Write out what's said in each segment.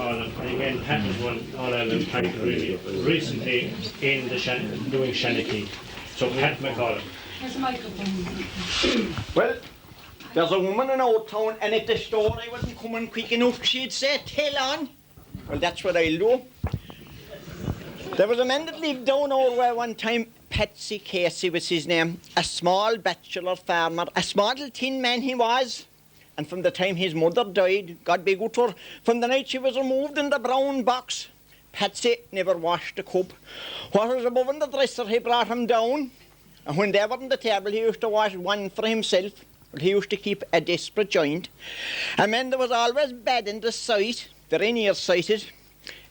McAuliffe, and again, Pat has won All Ireland title really recently in the doing Shanachie. So Pat McAuliffe. There's a microphone. Well, there's a woman in Old Town, and if the story wasn't coming quick enough, she'd say, "Tell on." Well, that's what I'll do. There was a man that lived down over where one time. Patsy Casey was his name, a small bachelor farmer, a small little tin man he was. And from the time his mother died, God be good to her, from the night she was removed in the brown box, Patsy never washed a cup. What was above in the dresser, he brought him down. And when they were on the table, he used to wash one for himself. He used to keep a desperate joint. A man that was always bad in the sight, very nearsighted,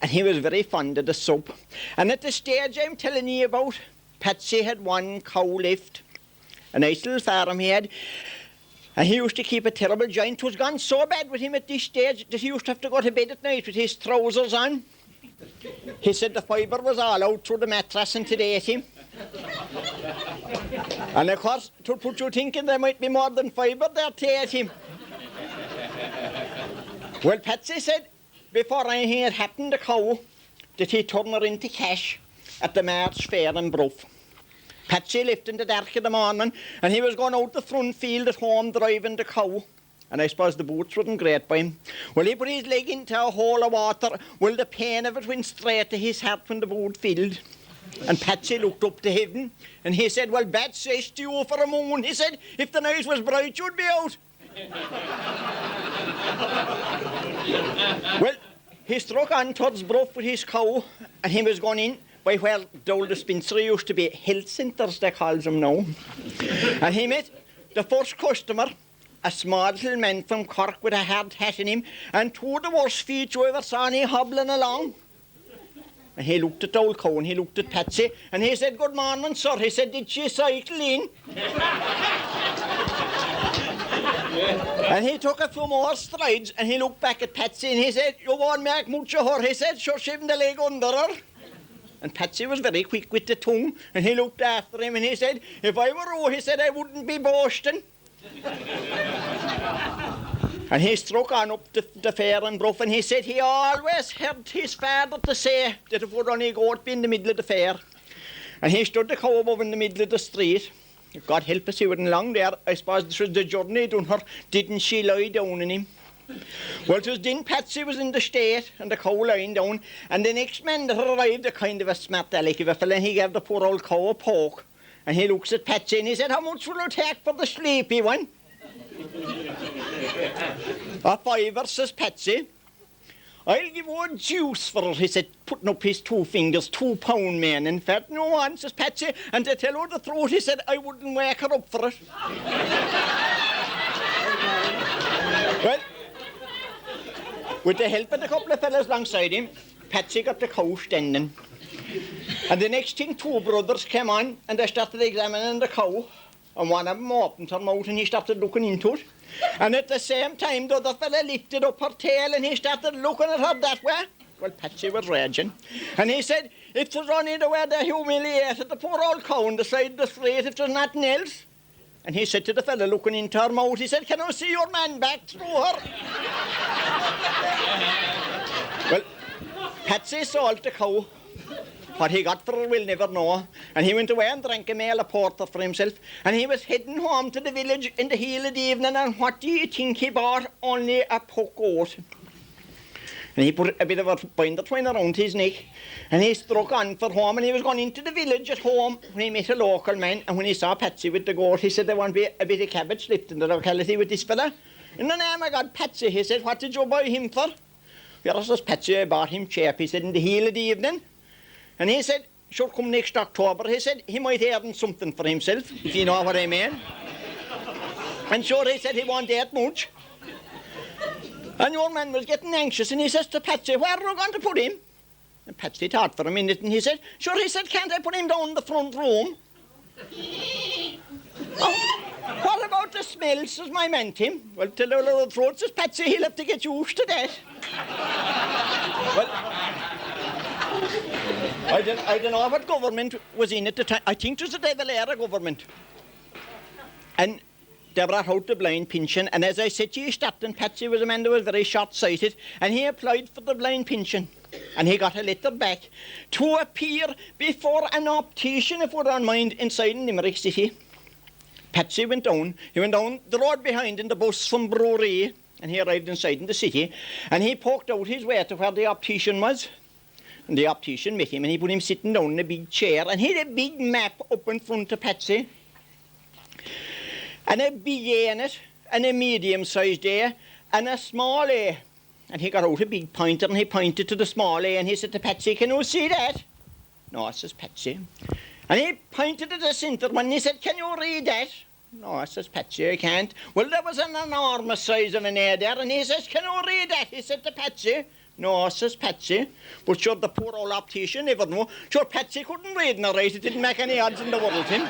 and he was very fond of the soap. And at the stage I'm telling you about, Patsy had one cow left, a nice little farm he had, and he used to keep a terrible joint. It was gone so bad with him at this stage that he used to have to go to bed at night with his trousers on. He said the fibre was all out through the mattress and today ate him. And of course, to put you thinking there might be more than fibre there to eat him. Well, Patsy said before anything had happened to the cow that he'd turn her into cash at the March Fair in Bruff. Patsy left in the dark of the morning, and he was going out the front field at home driving the cow. And I suppose the boots weren't great by him. Well, he put his leg into a hole of water. Well, the pain of it went straight to his heart when the boot filled. And Patsy looked up to heaven, and he said, "Well, bad says to you for a moon." He said, "If the night was bright, you'd be out." Well, he struck on towards Bruff with his cow, and he was going in by where the old dispensary used to be, health centres they call them now. And he met the first customer, a small little man from Cork with a hard hat in him, and two of the worst feet you ever saw him hobbling along. And he looked at the old cow and he looked at Patsy, and he said, "Good morning, sir." He said, "Did she cycle in?" And he took a few more strides and he looked back at Patsy and he said, "You won't make much of her." He said, "Sure, she's the leg under her." And Patsy was very quick with the tongue, and he looked after him and he said, "If I were you," he said, "I wouldn't be boasting." And he struck on up the fair in Bruff, and he said he always heard his father to say that if it would only go to be in the middle of the fair. And he stood the cow above in the middle of the street. God help us, he wasn't long there. I suppose this was the journey done her. Didn't she lie down on him? Well, it was then Patsy was in the state and the cow lying down, and the next man that arrived, a kind of a smart aleck of a fella, and he gave the poor old cow a poke. And he looks at Patsy and he said, "How much will you take for the sleepy one?" "A fiver," says Patsy. "I'll give you a juice for her," he said, putting up his 2 fingers, £2 man. In fact, "No one," says Patsy, "and to tell her the truth," he said, "I wouldn't wake her up for it." Well, with the help of a couple of fellas alongside him, Patsy got the cow standing. And the next thing, 2 brothers came on and they started examining the cow. And one of them opened her mouth and he started looking into it. And at the same time, the other fella lifted up her tail and he started looking at her that way. Well, Patsy was raging. And he said, if there's only the way they humiliated the poor old cow on the side of the street, if there's nothing else. And he said to the fella looking into her mouth, he said, "Can I see your man back through her?" Well, Patsy sold the cow. What he got for her we'll never know. And he went away and drank a meal of porter for himself. And he was heading home to the village in the heel of the evening, and what do you think he bought? Only a puck oat. And he put a bit of a binder twine around his neck, and he struck on for home, and he was going into the village at home when he met a local man, and when he saw Patsy with the goat, he said, "There won't be a bit of cabbage left in the locality with this fella." "In the name of God, Patsy," he said, "what did you buy him for?" "Well, says Patsy, "I bought him chap," he said, "in the heel of the evening." And he said, "Sure, come next October," he said, "he might earn something for himself, if you know what I mean." And sure, he said he won't eat much. And your man was getting anxious, and he says to Patsy, "Where are you going to put him?" And Patsy thought for a minute, and he said, "Sure," he said, "can't I put him down in the front room?" "Oh, what about the smell?" says my man Tim. "Well, tell the little throat," says Patsy, "he'll have to get used to that." Well, I don't know what government was in at the time. I think it was the De Valera government. And they brought out the blind pension, and as I said to you, starting, Patsy was a man that was very short-sighted, and he applied for the blind pension, and he got a letter back to appear before an optician, if we don't mind, inside in Limerick City. Patsy went down. He went down the road behind in the bus from Brewery, and he arrived inside in the city, and he poked out his way to where the optician was. And the optician met him, and he put him sitting down in a big chair, and he had a big map up in front of Patsy, and a big A in it, and a medium-sized A, and a small A. And he got out a big pointer, and he pointed to the small A, and he said to Patsy, "Can you see that?" "No," says Patsy. And he pointed to the centre one, and he said, "Can you read that?" "No," says Patsy, "I can't." Well, there was an enormous size of an A there, and he says, "Can you read that?" He said to Patsy. "No," says Patsy. But sure, the poor old optician never knew. Sure, Patsy couldn't read nor write. It didn't make any odds in the world to him.